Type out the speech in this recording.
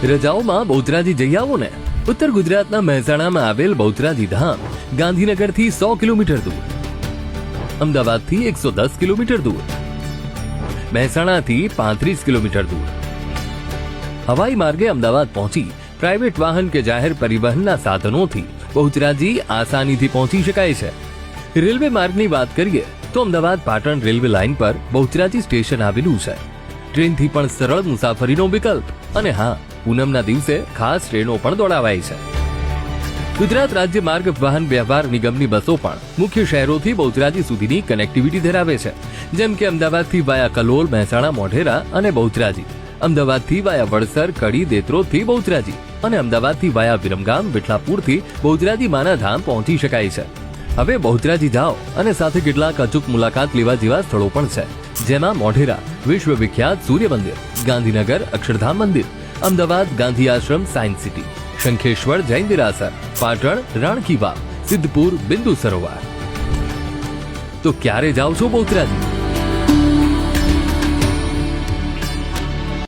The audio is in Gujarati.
રજાઓમાં બહુચરાજી જઈ આવો ને। ઉત્તર ગુજરાતના મહેસાણામાં આવેલ બહુચરાજી ધામ ગાંધીનગરથી 100 કિલોમીટર દૂર, અમદાવાદથી 110 કિલોમીટર દૂર, મહેસાણાથી 35 કિલોમીટર દૂર। હવાઈ માર્ગે અમદાવાદ પહોંચી પ્રાઇવેટ વાહન કે જાહેર પરિવહનના સાધનોથી બહુચરાજી આસાનીથી પહોંચી શકાય છે। રેલવે માર્ગની વાત કરીએ તો અમદાવાદ પાટણ રેલવે લાઇન પર બહુચરાજી સ્ટેશન આવેલું છે। ટ્રેનથી પણ સરળ મુસાફરીનો વિકલ્પ, અને હા, પૂનમના દિવસે ખાસ ટ્રેનો પણ દોડાવાય છે। ગુજરાત રાજ્ય માર્ગ વાહન વ્યવહાર નિગમની બસો પણ મુખ્ય શહેરોથી બહુચરાજી સુધીની કનેક્ટિવિટી ધરાવે છે, જેમ કે અમદાવાદથી વાયા કલોલ, મહેસાણા, મોઢેરા અને બહુચરાજી, અમદાવાદથી વાયા વડસર, કડી, દેત્રોદથી બહુચરાજી અને અમદાવાદથી વાયા વિરમગામ, વિઠલાપુરથી બહુચરાજી માના ધામ પહોંચી શકાય છે। હવે બહુચરાજી જાઓ અને સાથે કેટલાક અચૂક મુલાકાત લેવા જેવા સ્થળો પણ છે, જેમાં મોઢેરા વિશ્વ વિખ્યાત સૂર્ય મંદિર, ગાંધીનગર અક્ષરધામ મંદિર, અમદાવાદ ગાંધી આશ્રમ સાયન્સ સિટી, શંખેશ્વર જૈન દેરાસર, પાટણ રાણકી વાવ, સિદ્ધપુર બિંદુ સરોવર। તો ક્યારે જાઓ છો બહુચરાજી?